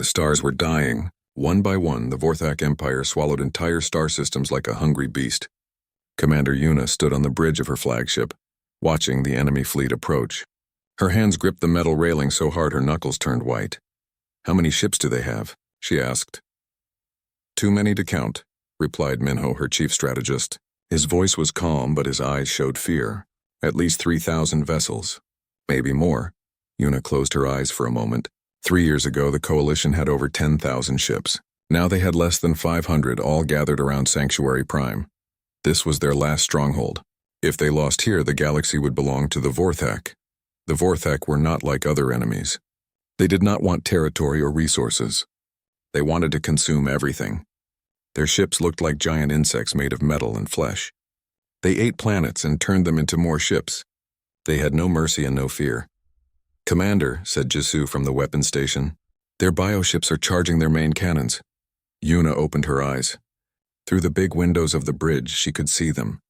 The stars were dying. One by one, the Vorthak Empire swallowed entire star systems like a hungry beast. Commander Yuna stood on the bridge of her flagship, watching the enemy fleet approach. Her hands gripped the metal railing so hard her knuckles turned white. "How many ships do they have?" she asked. "Too many to count," replied Minho, her chief strategist. His voice was calm, but his eyes showed fear. "At least 3,000 vessels. Maybe more." Yuna closed her eyes for a moment. 3 years ago, the Coalition had over 10,000 ships. Now they had less than 500, all gathered around Sanctuary Prime. This was their last stronghold. If they lost here, the galaxy would belong to the Vorthak. The Vorthak were not like other enemies. They did not want territory or resources. They wanted to consume everything. Their ships looked like giant insects made of metal and flesh. They ate planets and turned them into more ships. They had no mercy and no fear. "Commander," said Jisoo from the weapons station, "their bioships are charging their main cannons." Yuna opened her eyes. Through the big windows of the bridge, she could see them.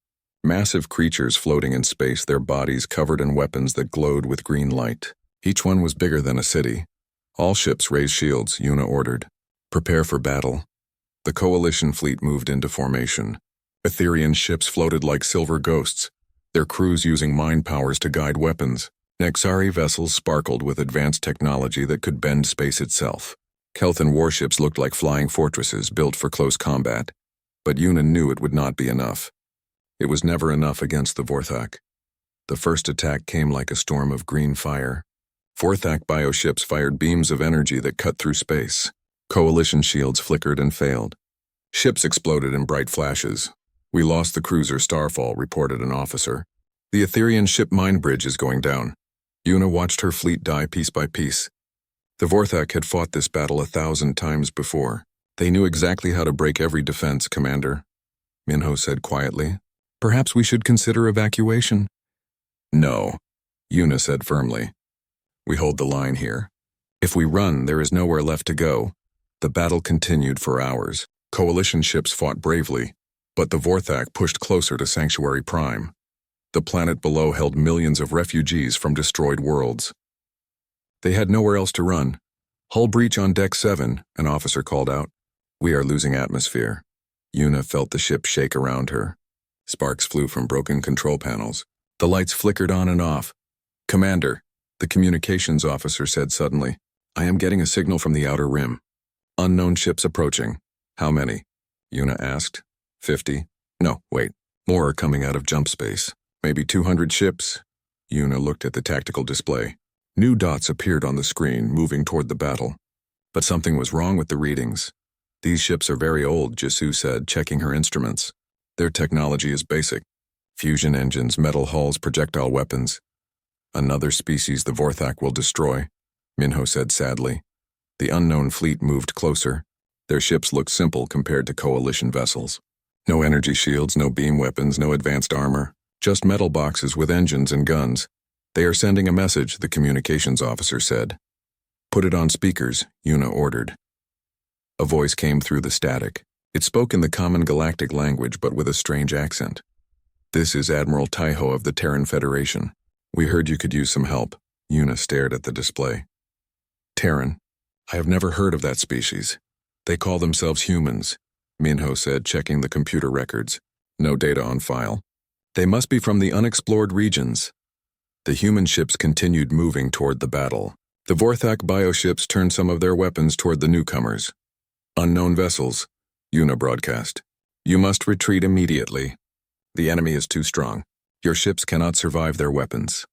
Massive creatures floating in space, their bodies covered in weapons that glowed with green light. Each one was bigger than a city. "All ships raise shields," Yuna ordered. "Prepare for battle." The Coalition fleet moved into formation. Etherian ships floated like silver ghosts, their crews using mind powers to guide weapons. Nexari vessels sparkled with advanced technology that could bend space itself. Kelthan warships looked like flying fortresses built for close combat. But Yuna knew it would not be enough. It was never enough against the Vorthak. The first attack came like a storm of green fire. Vorthak bioships fired beams of energy that cut through space. Coalition shields flickered and failed. Ships exploded in bright flashes. "We lost the cruiser Starfall," reported an officer. "The Etherian ship mine bridge is going down." Yuna watched her fleet die piece by piece. The Vorthak had fought this battle 1,000 times before. "They knew exactly how to break every defense, Commander," Minho said quietly. "Perhaps we should consider evacuation." "No," Yuna said firmly. "We hold the line here. If we run, there is nowhere left to go." The battle continued for hours. Coalition ships fought bravely, but the Vorthak pushed closer to Sanctuary Prime. The planet below held millions of refugees from destroyed worlds. They had nowhere else to run. "Hull breach on Deck 7, an officer called out. "We are losing atmosphere." Yuna felt the ship shake around her. Sparks flew from broken control panels. The lights flickered on and off. "Commander," the communications officer said suddenly, "I am getting a signal from the outer rim. Unknown ships approaching." "How many?" Yuna asked. 50. No, wait. More are coming out of jump space. Maybe 200 ships. Yuna looked at the tactical display. New dots appeared on the screen, moving toward the battle. But something was wrong with the readings. "These ships are very old," Jisoo said, checking her instruments. "Their technology is basic. Fusion engines, metal hulls, projectile weapons. Another species the Vorthak will destroy," Minho said sadly. The unknown fleet moved closer. Their ships looked simple compared to Coalition vessels. No energy shields, no beam weapons, no advanced armor. Just metal boxes with engines and guns. "They are sending a message," the communications officer said. "Put it on speakers," Yuna ordered. A voice came through the static. It spoke in the common galactic language but with a strange accent. "This is Admiral Taiho of the Terran Federation. We heard you could use some help." Yuna stared at the display. "Terran? I have never heard of that species. They call themselves humans," Minho said, checking the computer records. "No data on file. They must be from the unexplored regions." The human ships continued moving toward the battle. The Vorthak bioships turned some of their weapons toward the newcomers. "Unknown vessels," Yuna broadcast. "You must retreat immediately. The enemy is too strong. Your ships cannot survive their weapons."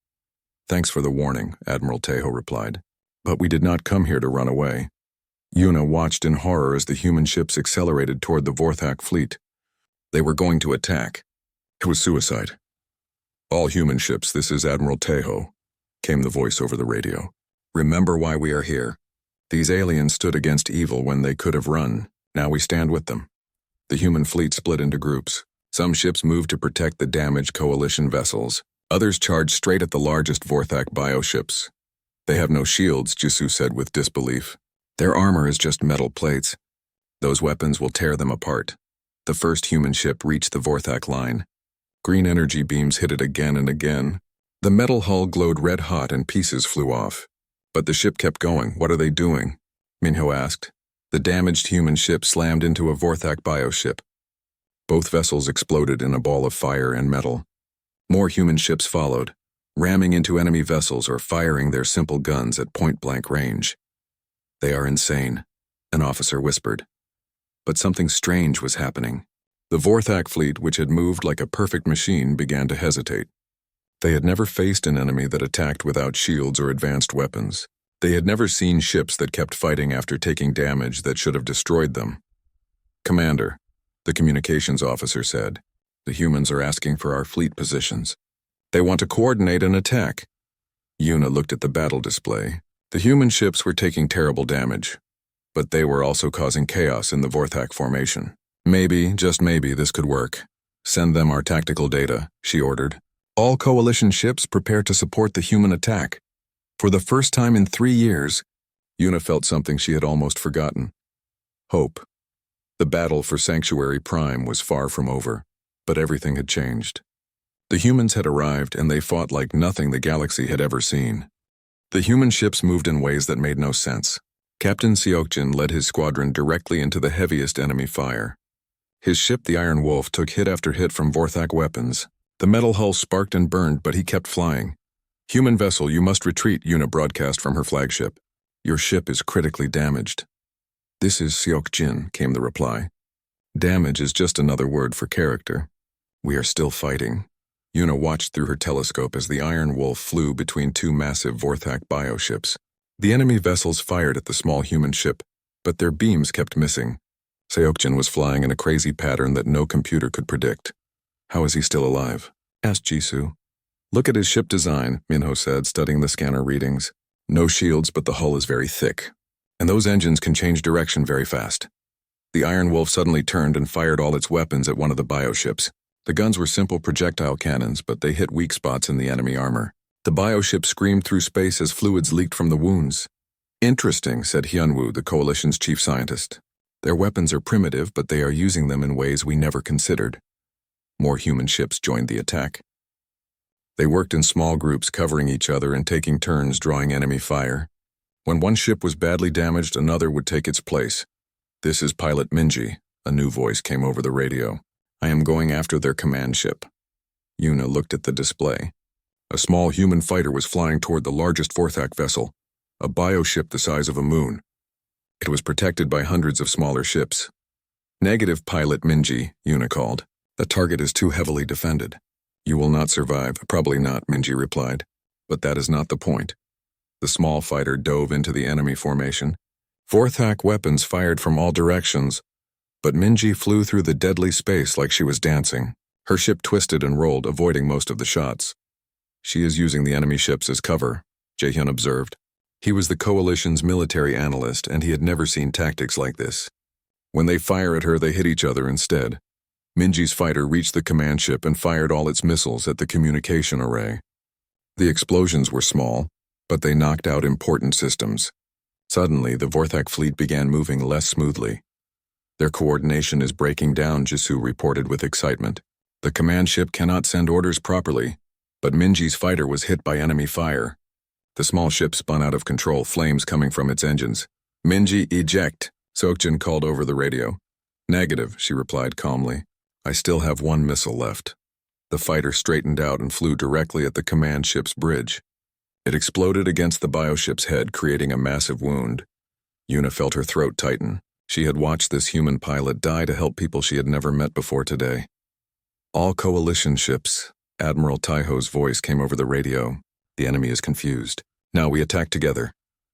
"Thanks for the warning," Admiral Taiho replied. "But we did not come here to run away." Yuna watched in horror as the human ships accelerated toward the Vorthak fleet. They were going to attack. It was suicide. "All human ships, this is Admiral Taiho," came the voice over the radio. "Remember why we are here. These aliens stood against evil when they could have run. Now we stand with them." The human fleet split into groups. Some ships moved to protect the damaged Coalition vessels. Others charged straight at the largest Vorthak bioships. "They have no shields," Jisoo said with disbelief. "Their armor is just metal plates. Those weapons will tear them apart." The first human ship reached the Vorthak line. Green energy beams hit it again and again. The metal hull glowed red hot and pieces flew off. But the ship kept going. "What are they doing?" Minho asked. The damaged human ship slammed into a Vorthak bioship. Both vessels exploded in a ball of fire and metal. More human ships followed, ramming into enemy vessels or firing their simple guns at point-blank range. They are insane, an officer whispered. But something strange was happening. The Vorthak fleet, which had moved like a perfect machine, began to hesitate. They had never faced an enemy that attacked without shields or advanced weapons. They had never seen ships that kept fighting after taking damage that should have destroyed them. Commander, the communications officer said, the humans are asking for our fleet positions. They want to coordinate an attack. Yuna looked at the battle display. The human ships were taking terrible damage, but they were also causing chaos in the Vorthak formation. Maybe, just maybe, this could work. Send them our tactical data, she ordered. All coalition ships prepare to support the human attack. For the first time in 3 years, Yuna felt something she had almost forgotten. Hope. The battle for Sanctuary Prime was far from over, but everything had changed. The humans had arrived and they fought like nothing the galaxy had ever seen. The human ships moved in ways that made no sense. Captain Seokjin led his squadron directly into the heaviest enemy fire. His ship, the Iron Wolf, took hit after hit from Vorthak weapons. The metal hull sparked and burned, but he kept flying. Human vessel, you must retreat, Yuna broadcast from her flagship. Your ship is critically damaged. This is Seokjin, came the reply. Damage is just another word for character. We are still fighting. Yuna watched through her telescope as the Iron Wolf flew between two massive Vorthak bioships. The enemy vessels fired at the small human ship, but their beams kept missing. Seokjin was flying in a crazy pattern that no computer could predict. How is he still alive? Asked Jisoo. Look at his ship design, Minho said, studying the scanner readings. No shields, but the hull is very thick. And those engines can change direction very fast. The Iron Wolf suddenly turned and fired all its weapons at one of the bioships. The guns were simple projectile cannons, but they hit weak spots in the enemy armor. The bioship screamed through space as fluids leaked from the wounds. Interesting, said Hyunwoo, the coalition's chief scientist. Their weapons are primitive, but they are using them in ways we never considered. More human ships joined the attack. They worked in small groups, covering each other and taking turns drawing enemy fire. When one ship was badly damaged, another would take its place. This is Pilot Minji, a new voice came over the radio. I am going after their command ship. Yuna looked at the display. A small human fighter was flying toward the largest Vorthak vessel, a bioship the size of a moon. It was protected by hundreds of smaller ships. Negative, Pilot Minji, Yuna called. The target is too heavily defended. You will not survive. Probably not, Minji replied. But that is not the point. The small fighter dove into the enemy formation. Vorthak weapons fired from all directions, but Minji flew through the deadly space like she was dancing. Her ship twisted and rolled, avoiding most of the shots. She is using the enemy ships as cover, Jaehyun observed. He was the coalition's military analyst, and he had never seen tactics like this. When they fire at her, they hit each other instead. Minji's fighter reached the command ship and fired all its missiles at the communication array. The explosions were small, but they knocked out important systems. Suddenly, the Vorthak fleet began moving less smoothly. Their coordination is breaking down, Jisoo reported with excitement. The command ship cannot send orders properly, but Minji's fighter was hit by enemy fire. The small ship spun out of control, flames coming from its engines. Minji, eject, Seokjin called over the radio. Negative, she replied calmly. I still have one missile left. The fighter straightened out and flew directly at the command ship's bridge. It exploded against the bioship's head, creating a massive wound. Yuna felt her throat tighten. She had watched this human pilot die to help people she had never met before today. All coalition ships. Admiral Taiho's voice came over the radio. The enemy is confused. Now we attack together.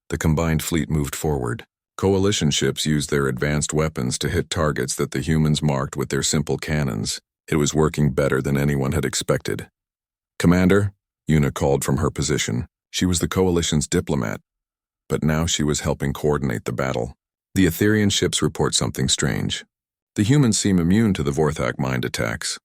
The combined fleet moved forward. Coalition ships used their advanced weapons to hit targets that the humans marked with their simple cannons. It was working better than anyone had expected. Commander, Yuna called from her position. She was the coalition's diplomat, but now she was helping coordinate the battle. The Etherian ships report something strange. The humans seem immune to the Vorthak mind attacks.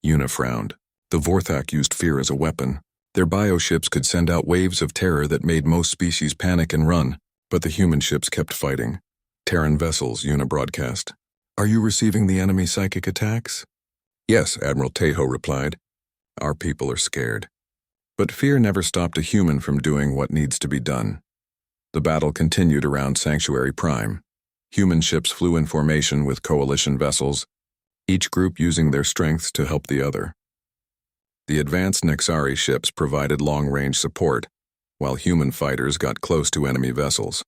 Yuna frowned. The Vorthak used fear as a weapon. Their bioships could send out waves of terror that made most species panic and run, but the human ships kept fighting. Terran vessels, Yuna broadcast. Are you receiving the enemy psychic attacks? Yes, Admiral Taiho replied. Our people are scared. But fear never stopped a human from doing what needs to be done. The battle continued around Sanctuary Prime. Human ships flew in formation with coalition vessels, each group using their strengths to help the other. The advanced Nexari ships provided long-range support, while human fighters got close to enemy vessels.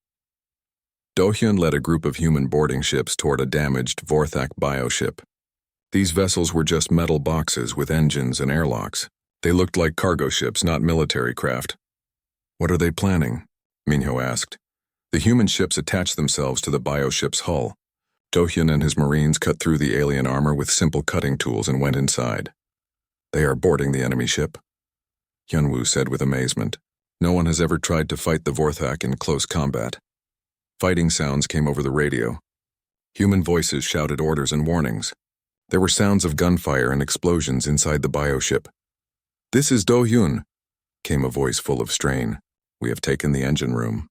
Do-hyun led a group of human boarding ships toward a damaged Vorthak bioship. These vessels were just metal boxes with engines and airlocks. They looked like cargo ships, not military craft. "What are they planning?" Minho asked. The human ships attached themselves to the bioship's hull. Do-hyun and his marines cut through the alien armor with simple cutting tools and went inside. "They are boarding the enemy ship," Hyunwoo said with amazement. No one has ever tried to fight the Vorthak in close combat. Fighting sounds came over the radio. Human voices shouted orders and warnings. There were sounds of gunfire and explosions inside the bioship. "This is Do-hyun," came a voice full of strain. "We have taken the engine room.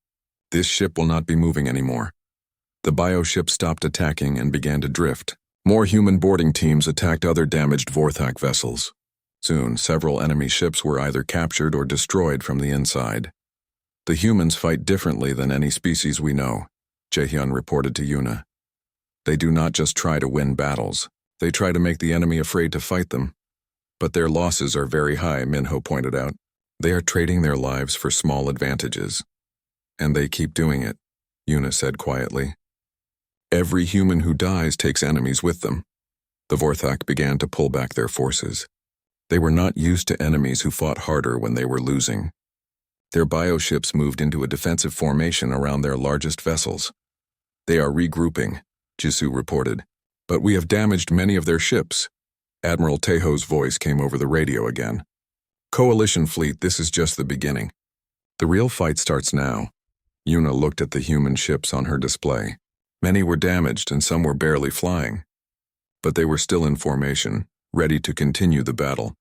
This ship will not be moving anymore." The bioship stopped attacking and began to drift. More human boarding teams attacked other damaged Vorthak vessels. Soon, several enemy ships were either captured or destroyed from the inside. "The humans fight differently than any species we know," Jae-hyun reported to Yuna. "They do not just try to win battles. They try to make the enemy afraid to fight them. But their losses are very high," Minho pointed out. "They are trading their lives for small advantages. And they keep doing it," Yuna said quietly. "Every human who dies takes enemies with them." The Vorthak began to pull back their forces. They were not used to enemies who fought harder when they were losing. Their bioships moved into a defensive formation around their largest vessels. "They are regrouping," Jisoo reported. "But we have damaged many of their ships." Admiral Taeho's voice came over the radio again. "Coalition fleet, this is just the beginning. The real fight starts now." Yuna looked at the human ships on her display. Many were damaged and some were barely flying. But they were still in formation, ready to continue the battle.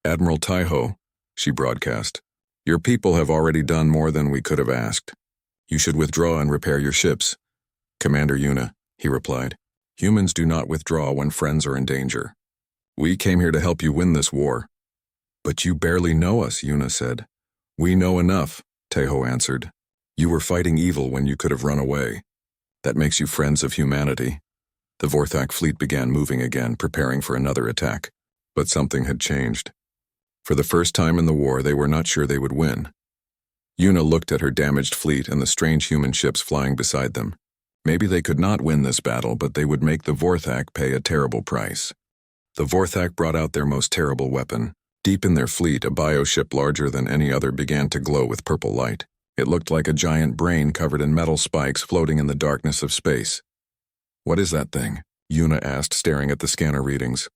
"Admiral Taeho," she broadcast, "your people have already done more than we could have asked. You should withdraw and repair your ships." "Commander Yuna," he replied, "humans do not withdraw when friends are in danger. We came here to help you win this war." "But you barely know us," Yuna said. "We know enough," Taeho answered. "You were fighting evil when you could have run away. That makes you friends of humanity." The Vorthak fleet began moving again, preparing for another attack. But something had changed. For the first time in the war, they were not sure they would win. Yuna looked at her damaged fleet and the strange human ships flying beside them. Maybe they could not win this battle, but they would make the Vorthak pay a terrible price. The Vorthak brought out their most terrible weapon. Deep in their fleet, a bioship larger than any other began to glow with purple light. It looked like a giant brain covered in metal spikes floating in the darkness of space. "What is that thing?" Yuna asked, staring at the scanner readings.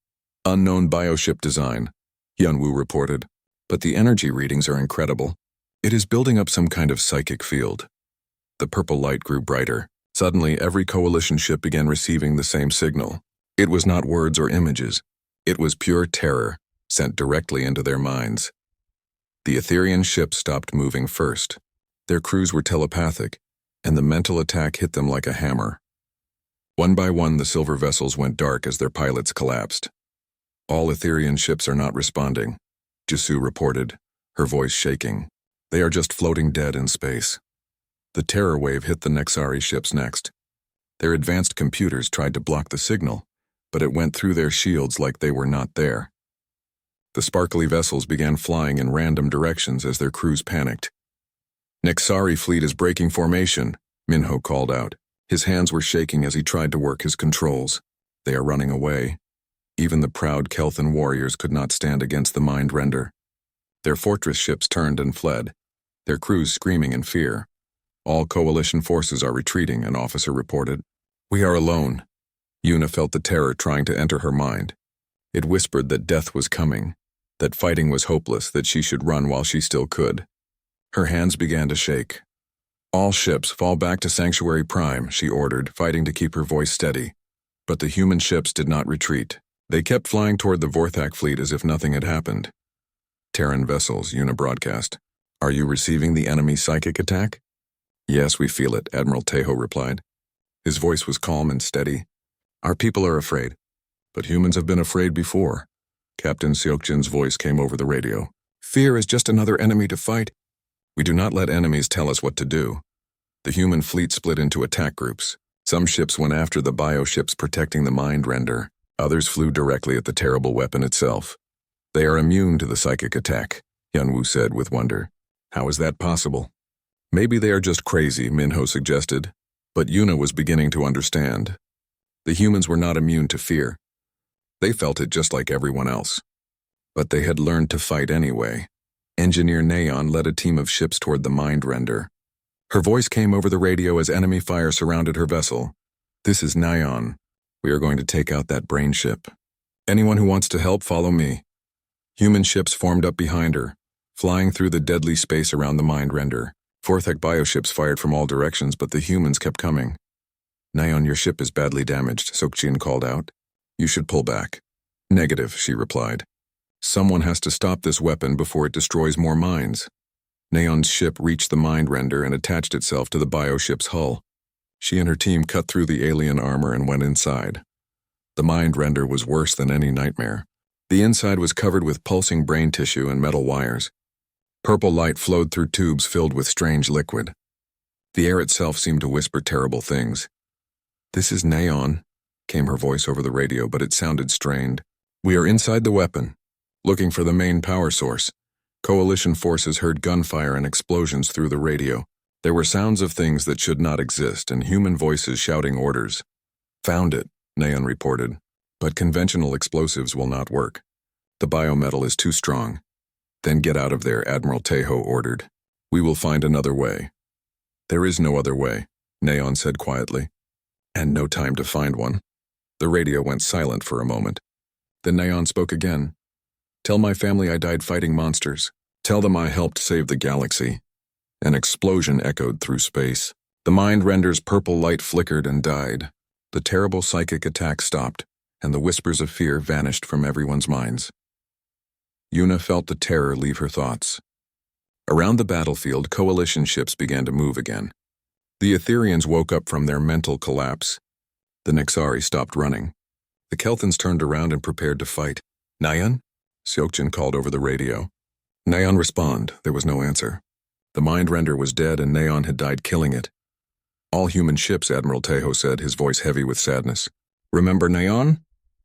"Unknown bioship design," Hyunwoo reported. "But the energy readings are incredible. It is building up some kind of psychic field." The purple light grew brighter. Suddenly, every coalition ship began receiving the same signal. It was not words or images. It was pure terror, sent directly into their minds. The Etherian ships stopped moving first. Their crews were telepathic, and the mental attack hit them like a hammer. One by one, the silver vessels went dark as their pilots collapsed. "All Etherian ships are not responding," Jisoo reported, her voice shaking. "They are just floating dead in space." The terror wave hit the Nexari ships next. Their advanced computers tried to block the signal, but it went through their shields like they were not there. The sparkly vessels began flying in random directions as their crews panicked. "Nexari fleet is breaking formation," Minho called out. His hands were shaking as he tried to work his controls. "They are running away." Even the proud Kelthan warriors could not stand against the mind render. Their fortress ships turned and fled, their crews screaming in fear. "All coalition forces are retreating," an officer reported. "We are alone." Yuna felt the terror trying to enter her mind. It whispered that death was coming, that fighting was hopeless, that she should run while she still could. Her hands began to shake. "All ships fall back to Sanctuary Prime," she ordered, fighting to keep her voice steady. But the human ships did not retreat. They kept flying toward the Vorthak fleet as if nothing had happened. "Terran vessels," Yuna broadcast. "Are you receiving the enemy psychic attack?" "Yes, we feel it," Admiral Taeho replied. His voice was calm and steady. "Our people are afraid. But humans have been afraid before." Captain Seokjin's voice came over the radio. "Fear is just another enemy to fight. We do not let enemies tell us what to do. The human fleet split into attack groups. Some ships went after the bioships protecting the mind render. Others flew directly at the terrible weapon itself. They are immune to the psychic attack, Hyunwoo said with wonder. How is that possible? Maybe they are just crazy, Minho suggested. But Yuna was beginning to understand. The humans were not immune to fear. They felt it just like everyone else. But they had learned to fight anyway. Engineer Neon led a team of ships toward the mind render. Her voice came over the radio as enemy fire surrounded her vessel. This is Neon. We are going to take out that brain ship. Anyone who wants to help, follow me. Human ships formed up behind her, flying through the deadly space around the mind render. Vorthak bioships fired from all directions, but the humans kept coming. Neon, your ship is badly damaged, Sokjin called out. You should pull back. Negative, she replied. Someone has to stop this weapon before it destroys more minds. Neon's ship reached the mind render and attached itself to the bioship's hull. She and her team cut through the alien armor and went inside. The mind render was worse than any nightmare. The inside was covered with pulsing brain tissue and metal wires. Purple light flowed through tubes filled with strange liquid. The air itself seemed to whisper terrible things. This is Neon, came her voice over the radio, but it sounded strained. We are inside the weapon, looking for the main power source. Coalition forces heard gunfire and explosions through the radio. There were sounds of things that should not exist and human voices shouting orders. Found it, Neon reported, but conventional explosives will not work. The biometal is too strong. Then get out of there, Admiral Tejo ordered. We will find another way. There is no other way, Neon said quietly. And no time to find one. The radio went silent for a moment. Then Neon spoke again. Tell my family I died fighting monsters. Tell them I helped save the galaxy. An explosion echoed through space. The mind render's purple light flickered and died. The terrible psychic attack stopped, and the whispers of fear vanished from everyone's minds. Yuna felt the terror leave her thoughts. Around the battlefield, coalition ships began to move again. The Etherians woke up from their mental collapse. The Nexari stopped running. The Kelthans turned around and prepared to fight. Neon? Seokjin called over the radio. Neon respond. There was no answer. The mind render was dead and Neon had died killing it. All human ships, Admiral Tejo said, his voice heavy with sadness. Remember Neon?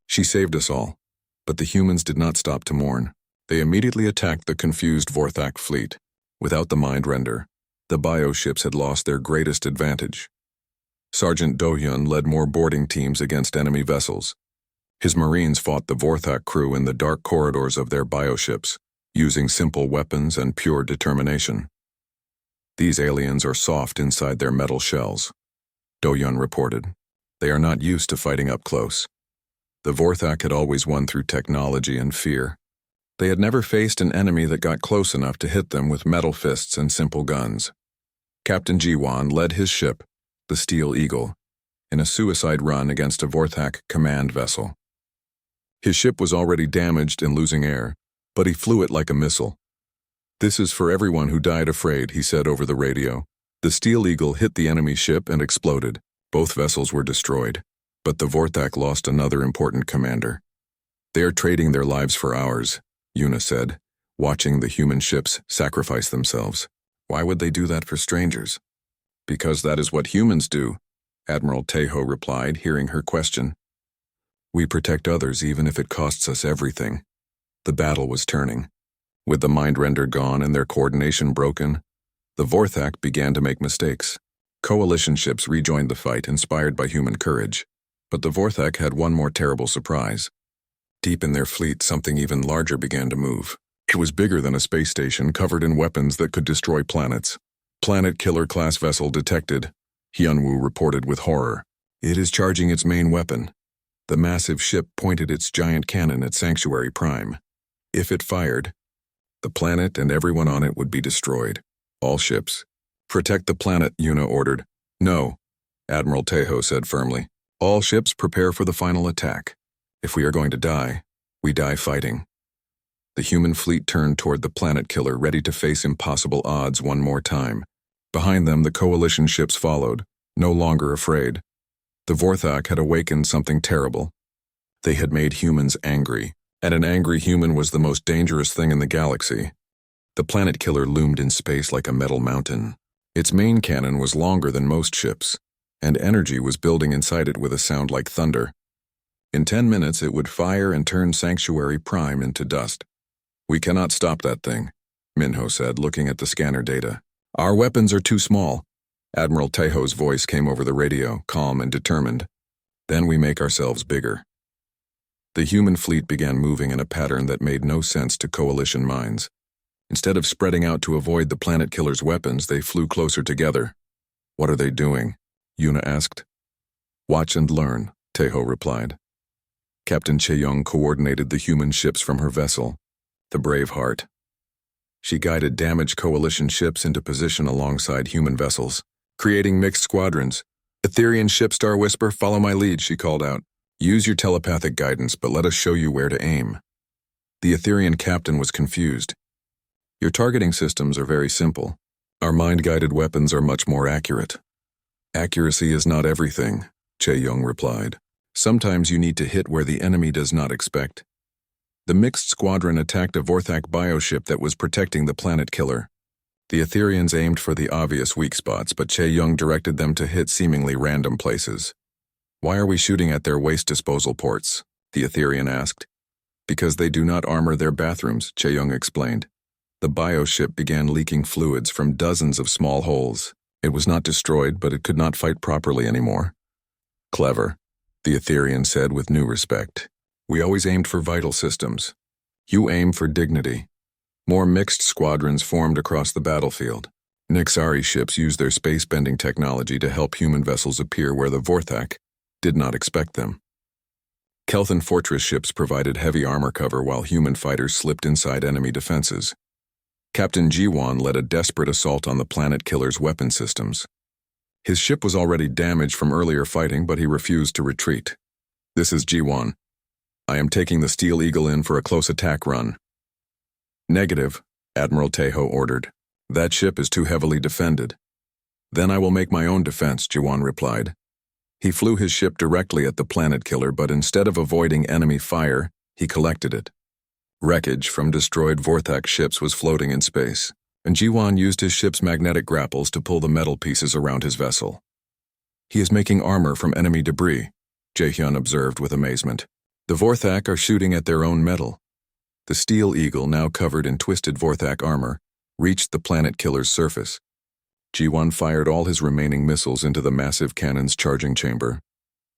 She saved us all. But the humans did not stop to mourn. They immediately attacked the confused Vorthak fleet. Without the mind render, the bioships had lost their greatest advantage. Sergeant Do-hyun led more boarding teams against enemy vessels. His Marines fought the Vorthak crew in the dark corridors of their bioships, using simple weapons and pure determination. These aliens are soft inside their metal shells, Do-hyun reported. They are not used to fighting up close. The Vorthak had always won through technology and fear. They had never faced an enemy that got close enough to hit them with metal fists and simple guns. Captain Ji-won led his ship, the Steel Eagle, in a suicide run against a Vorthak command vessel. His ship was already damaged and losing air, but he flew it like a missile. This is for everyone who died afraid, he said over the radio. The Steel Eagle hit the enemy ship and exploded. Both vessels were destroyed, but the Vorthak lost another important commander. They are trading their lives for ours, Yuna said, watching the human ships sacrifice themselves. Why would they do that for strangers? Because that is what humans do, Admiral Tejo replied, hearing her question. We protect others even if it costs us everything. The battle was turning. With the mind render gone and their coordination broken, the Vorthak began to make mistakes. Coalition ships rejoined the fight, inspired by human courage. But the Vorthak had one more terrible surprise. Deep in their fleet, something even larger began to move. It was bigger than a space station, covered in weapons that could destroy planets. Planet Killer class vessel detected, Hyunwoo reported with horror. It is charging its main weapon. The massive ship pointed its giant cannon at Sanctuary Prime. If it fired, the planet and everyone on it would be destroyed. All ships. Protect the planet, Yuna ordered. No, Admiral Tejo said firmly. All ships prepare for the final attack. If we are going to die, we die fighting. The human fleet turned toward the planet killer, ready to face impossible odds one more time. Behind them, the coalition ships followed, no longer afraid. The Vorthak had awakened something terrible. They had made humans angry, and an angry human was the most dangerous thing in the galaxy. The planet killer loomed in space like a metal mountain. Its main cannon was longer than most ships, and energy was building inside it with a sound like thunder. In 10 minutes, it would fire and turn Sanctuary Prime into dust. "We cannot stop that thing," Minho said, looking at the scanner data. "Our weapons are too small." Admiral Tejo's voice came over the radio, calm and determined. "Then we make ourselves bigger." The human fleet began moving in a pattern that made no sense to Coalition minds. Instead of spreading out to avoid the planet killer's weapons, they flew closer together. "What are they doing?" Yuna asked. "Watch and learn," Tejo replied. Captain Che-Young coordinated the human ships from her vessel, the Brave Heart. She guided damaged Coalition ships into position alongside human vessels, creating mixed squadrons. "Etherian ship Star Whisper, follow my lead," she called out. "Use your telepathic guidance, but let us show you where to aim." The Etherian captain was confused. "Your targeting systems are very simple. Our mind-guided weapons are much more accurate." "Accuracy is not everything," Che-Young replied. "Sometimes you need to hit where the enemy does not expect." The mixed squadron attacked a Vorthak bioship that was protecting the planet killer. The Etherians aimed for the obvious weak spots, but Che-Young directed them to hit seemingly random places. "Why are we shooting at their waste disposal ports?" the Etherian asked. "Because they do not armor their bathrooms," Che-Young explained. The bioship began leaking fluids from dozens of small holes. It was not destroyed, but it could not fight properly anymore. "Clever," the Etherian said with new respect. "We always aimed for vital systems. You aim for dignity." More mixed squadrons formed across the battlefield. Nixari ships used their space-bending technology to help human vessels appear where the Vorthak did not expect them. Kelthan Fortress ships provided heavy armor cover while human fighters slipped inside enemy defenses. Captain Jiwan led a desperate assault on the planet killer's weapon systems. His ship was already damaged from earlier fighting, but he refused to retreat. "This is Jiwan. I am taking the Steel Eagle in for a close attack run." "Negative," Admiral Tejo ordered. "That ship is too heavily defended." "Then I will make my own defense," Jiwan replied. He flew his ship directly at the planet killer, but instead of avoiding enemy fire, he collected it. Wreckage from destroyed Vorthak ships was floating in space, and Jiwan used his ship's magnetic grapples to pull the metal pieces around his vessel. "He is making armor from enemy debris," Jaehyun observed with amazement. "The Vorthak are shooting at their own metal." The Steel Eagle, now covered in twisted Vorthak armor, reached the planet killer's surface. Jiwan fired all his remaining missiles into the massive cannon's charging chamber.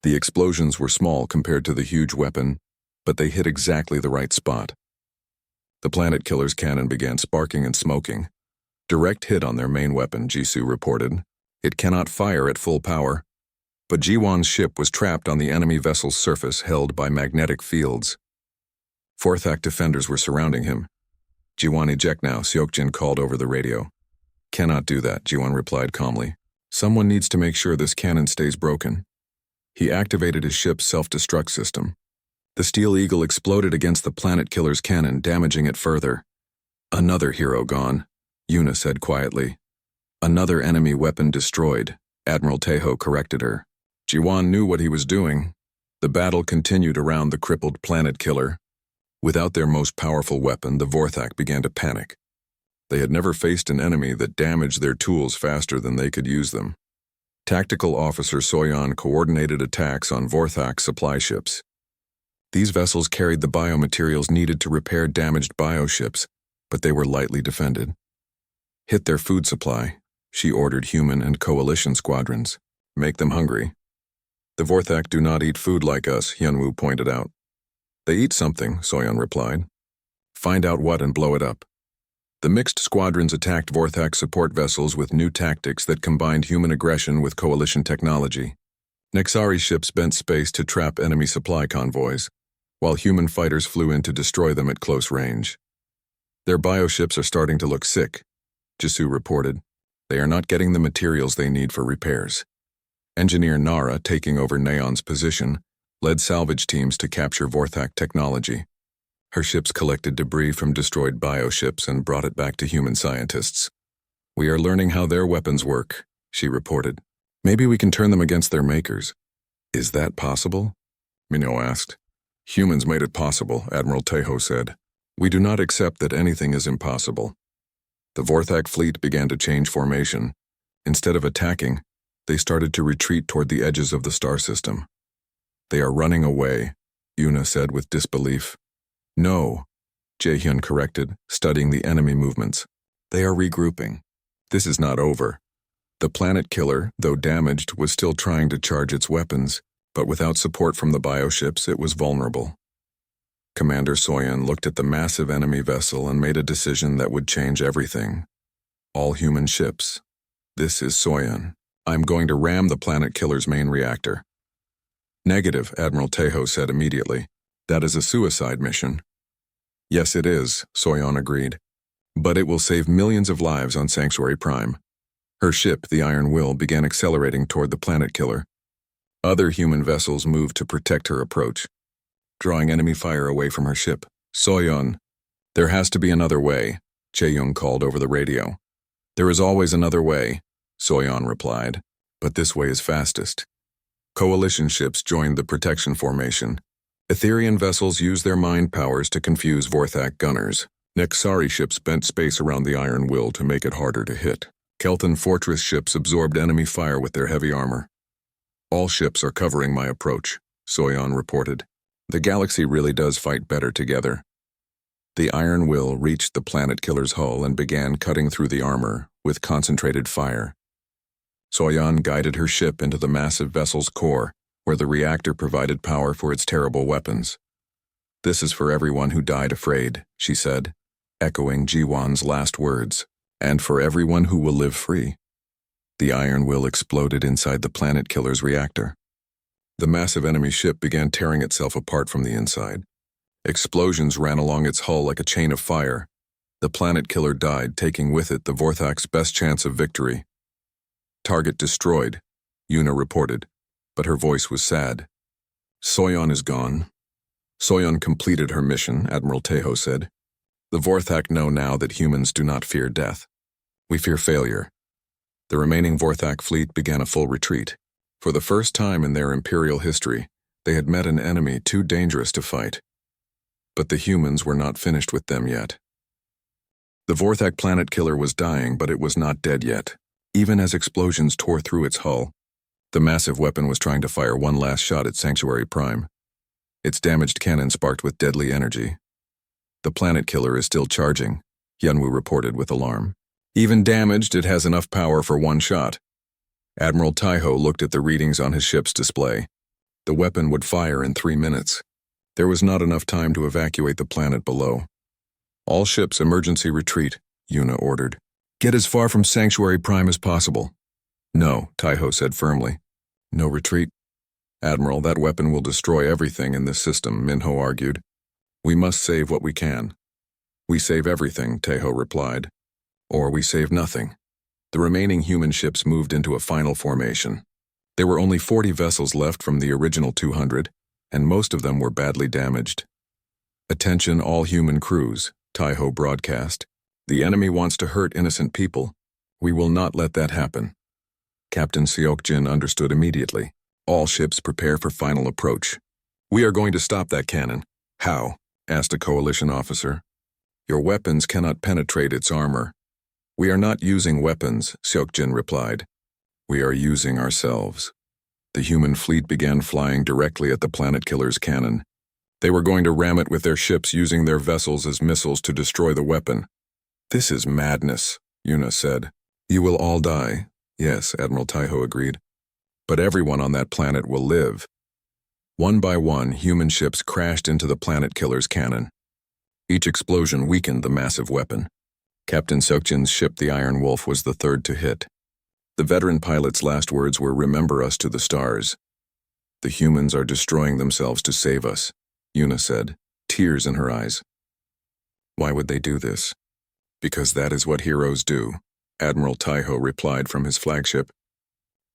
The explosions were small compared to the huge weapon, but they hit exactly the right spot. The planet killer's cannon began sparking and smoking. "Direct hit on their main weapon," Jisoo reported. "It cannot fire at full power." But Jiwan's ship was trapped on the enemy vessel's surface, held by magnetic fields. Vorthak defenders were surrounding him. "Jiwan, eject now," Seokjin called over the radio. "Cannot do that," Jiwan replied calmly. "Someone needs to make sure this cannon stays broken." He activated his ship's self-destruct system. The Steel Eagle exploded against the planet killer's cannon, damaging it further. "Another hero gone," Yuna said quietly. "Another enemy weapon destroyed," Admiral Tejo corrected her. Jiwan knew what he was doing. The battle continued around the crippled planet killer. Without their most powerful weapon, the Vorthak began to panic. They had never faced an enemy that damaged their tools faster than they could use them. Tactical Officer Soyeon coordinated attacks on Vorthak supply ships. These vessels carried the biomaterials needed to repair damaged bioships, but they were lightly defended. "Hit their food supply," she ordered human and coalition squadrons. "Make them hungry." "The Vorthak do not eat food like us," Hyunwoo pointed out. "They eat something," Soyeon replied. "Find out what and blow it up." The mixed squadrons attacked Vorthak support vessels with new tactics that combined human aggression with coalition technology. Nexari ships bent space to trap enemy supply convoys, while human fighters flew in to destroy them at close range. "Their bioships are starting to look sick," Jisoo reported. "They are not getting the materials they need for repairs." Engineer Nara, taking over Neon's position, led salvage teams to capture Vorthak technology. Her ships collected debris from destroyed bioships and brought it back to human scientists. "We are learning how their weapons work," she reported. "Maybe we can turn them against their makers." "Is that possible?" Minho asked. "Humans made it possible," Admiral Tejo said. "We do not accept that anything is impossible." The Vorthak fleet began to change formation. Instead of attacking, they started to retreat toward the edges of the star system. "They are running away," Yuna said with disbelief. "No," Jaehyun corrected, studying the enemy movements. "They are regrouping. This is not over." The planet killer, though damaged, was still trying to charge its weapons, but without support from the bioships, it was vulnerable. Commander Soyeon looked at the massive enemy vessel and made a decision that would change everything. All human ships. "This is Soyeon. I'm going to ram the planet killer's main reactor." "Negative," Admiral Taeho said immediately. "That is a suicide mission." "Yes, it is," Soyeon agreed. "But it will save millions of lives on Sanctuary Prime." Her ship, the Iron Will, began accelerating toward the planet killer. Other human vessels moved to protect her approach, drawing enemy fire away from her ship. "Soyeon, there has to be another way," Chae-young called over the radio. "There is always another way," Soyeon replied, "but this way is fastest." Coalition ships joined the protection formation. Etherian vessels used their mind powers to confuse Vorthak gunners. Nexari ships bent space around the Iron Will to make it harder to hit. Kelton Fortress ships absorbed enemy fire with their heavy armor. "All ships are covering my approach," Soyeon reported. "The galaxy really does fight better together." The Iron Will reached the planet killer's hull and began cutting through the armor with concentrated fire. Soyeon guided her ship into the massive vessel's core, where the reactor provided power for its terrible weapons. "This is for everyone who died afraid," she said, echoing Ji-won's last words, "and for everyone who will live free." The Iron Will exploded inside the planet killer's reactor. The massive enemy ship began tearing itself apart from the inside. Explosions ran along its hull like a chain of fire. The planet killer died, taking with it the Vorthak's best chance of victory. "Target destroyed," Yuna reported, but her voice was sad. "Soyeon is gone." "Soyeon completed her mission," Admiral Taeho said. "The Vorthak know now that humans do not fear death. We fear failure." The remaining Vorthak fleet began a full retreat. For the first time in their imperial history, they had met an enemy too dangerous to fight. But the humans were not finished with them yet. The Vorthak planet killer was dying, but it was not dead yet. Even as explosions tore through its hull, the massive weapon was trying to fire one last shot at Sanctuary Prime. Its damaged cannon sparked with deadly energy. "The planet killer is still charging," Hyunwoo reported with alarm. "Even damaged, it has enough power for one shot." Admiral Taeho looked at the readings on his ship's display. The weapon would fire in 3 minutes. There was not enough time to evacuate the planet below. "All ships emergency retreat," Yuna ordered. "Get as far from Sanctuary Prime as possible." "No," Taeho said firmly. "No retreat." "Admiral, that weapon will destroy everything in this system," Minho argued. "We must save what we can." "We save everything," Taeho replied. "Or we save nothing." The remaining human ships moved into a final formation. There were only 40 vessels left from the original 200, and most of them were badly damaged. "Attention all human crews," Taeho broadcast. "The enemy wants to hurt innocent people. We will not let that happen." Captain Seokjin understood immediately. "All ships prepare for final approach." "We are going to stop that cannon." "How?" asked a coalition officer. "Your weapons cannot penetrate its armor." "We are not using weapons," Seokjin replied. "We are using ourselves." The human fleet began flying directly at the planet killer's cannon. They were going to ram it with their ships, using their vessels as missiles to destroy the weapon. "This is madness," Yuna said. "You will all die." "Yes," Admiral Taeho agreed. "But everyone on that planet will live." One by one, human ships crashed into the planet killer's cannon. Each explosion weakened the massive weapon. Captain Seokjin's ship, the Iron Wolf, was the third to hit. The veteran pilot's last words were, "Remember us to the stars." "The humans are destroying themselves to save us," Yuna said, tears in her eyes. "Why would they do this?" "Because that is what heroes do," Admiral Taeho replied from his flagship.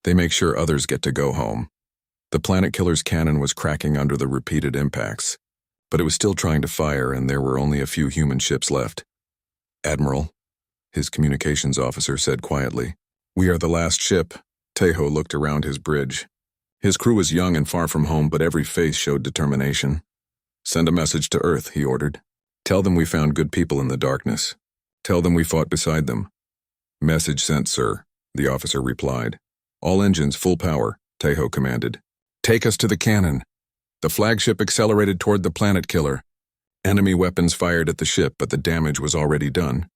"They make sure others get to go home." The planet killer's cannon was cracking under the repeated impacts, but it was still trying to fire, and there were only a few human ships left. "Admiral," his communications officer said quietly, "we are the last ship." Taeho looked around his bridge. His crew was young and far from home, but every face showed determination. "Send a message to Earth," he ordered. "Tell them we found good people in the darkness. Tell them we fought beside them." "Message sent, sir," the officer replied. All engines full power, Tejo commanded. Take us to the cannon. The flagship accelerated toward the planet killer. Enemy weapons fired at the ship, but the damage was already done.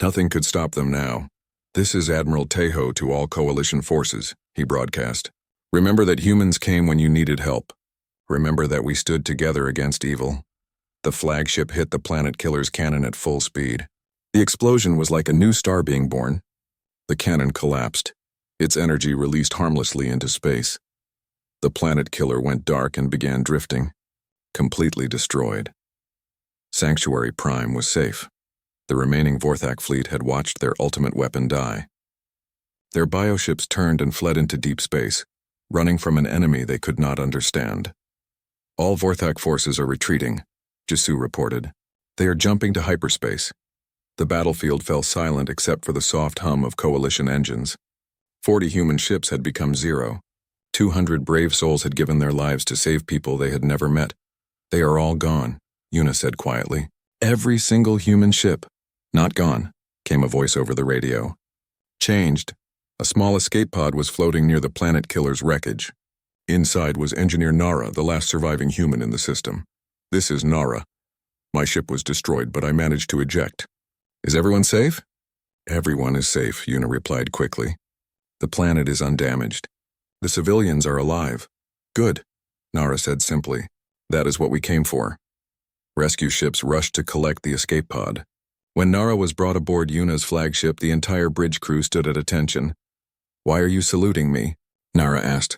Nothing could stop them now. This is Admiral Tejo to all coalition forces, he broadcast. Remember that humans came when you needed help. Remember that we stood together against evil. The flagship hit the planet killer's cannon at full speed. The explosion was like a new star being born. The cannon collapsed, its energy released harmlessly into space. The planet killer went dark and began drifting, completely destroyed. Sanctuary Prime was safe. The remaining Vorthak fleet had watched their ultimate weapon die. Their bioships turned and fled into deep space, running from an enemy they could not understand. All Vorthak forces are retreating, Jisu reported. They are jumping to hyperspace. The battlefield fell silent except for the soft hum of coalition engines. 40 human ships had become zero. 200 brave souls had given their lives to save people they had never met. They are all gone, Una said quietly. Every single human ship. Not gone, came a voice over the radio. Changed. A small escape pod was floating near the planet killer's wreckage. Inside was Engineer Nara, the last surviving human in the system. This is Nara. My ship was destroyed, but I managed to eject. Is everyone safe? Everyone is safe, Una replied quickly. The planet is undamaged. The civilians are alive. Good, Nara said simply. That is what we came for. Rescue ships rushed to collect the escape pod. When Nara was brought aboard Una's flagship, the entire bridge crew stood at attention. Why are you saluting me? Nara asked.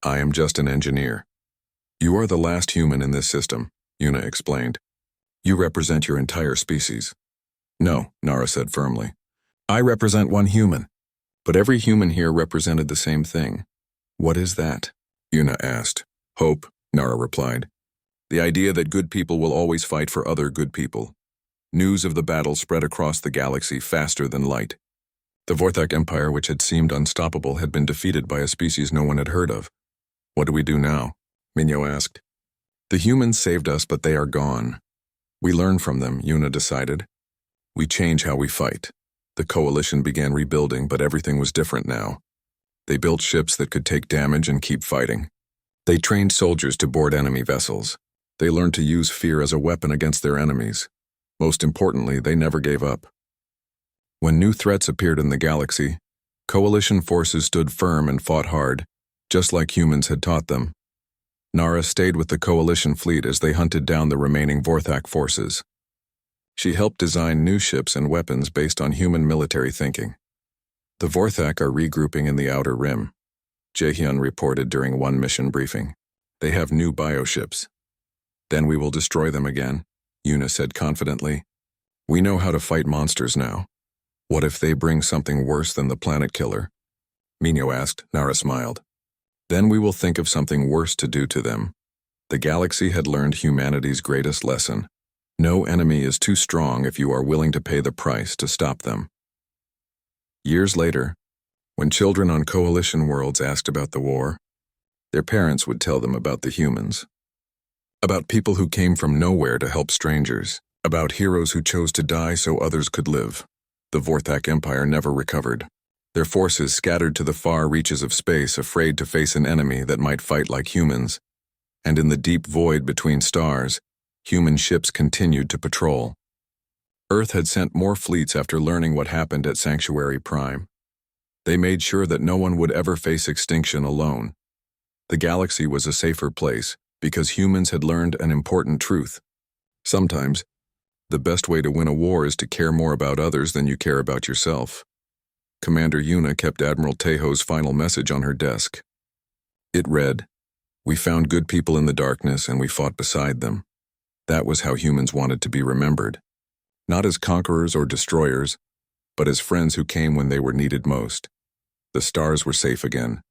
I am just an engineer. You are the last human in this system, Una explained. You represent your entire species. No, Nara said firmly. I represent one human. But every human here represented the same thing. What is that? Una asked. Hope, Nara replied. The idea that good people will always fight for other good people. News of the battle spread across the galaxy faster than light. The Vorthak Empire, which had seemed unstoppable, had been defeated by a species no one had heard of. What do we do now? Minyo asked. The humans saved us, but they are gone. We learn from them, Una decided. We change how we fight. The coalition began rebuilding, but everything was different now. They built ships that could take damage and keep fighting. They trained soldiers to board enemy vessels. They learned to use fear as a weapon against their enemies. Most importantly, they never gave up. When new threats appeared in the galaxy, coalition forces stood firm and fought hard, just like humans had taught them. Nara stayed with the coalition fleet as they hunted down the remaining Vorthak forces. She helped design new ships and weapons based on human military thinking. The Vorthak are regrouping in the Outer Rim, Jaehyun reported during one mission briefing. They have new bioships. Then we will destroy them again, Una said confidently. We know how to fight monsters now. What if they bring something worse than the planet killer? Minyo asked. Nara smiled. Then we will think of something worse to do to them. The galaxy had learned humanity's greatest lesson. No enemy is too strong if you are willing to pay the price to stop them. Years later, when children on coalition worlds asked about the war, their parents would tell them about the humans. About people who came from nowhere to help strangers. About heroes who chose to die so others could live. The Vorthak Empire never recovered. Their forces scattered to the far reaches of space, afraid to face an enemy that might fight like humans. And in the deep void between stars, human ships continued to patrol. Earth had sent more fleets after learning what happened at Sanctuary Prime. They made sure that no one would ever face extinction alone. The galaxy was a safer place because humans had learned an important truth. Sometimes, the best way to win a war is to care more about others than you care about yourself. Commander Una kept Admiral Tejo's final message on her desk. It read, "We found good people in the darkness and we fought beside them." That was how humans wanted to be remembered. Not as conquerors or destroyers, but as friends who came when they were needed most. The stars were safe again,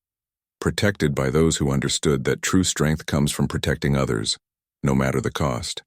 protected by those who understood that true strength comes from protecting others, no matter the cost.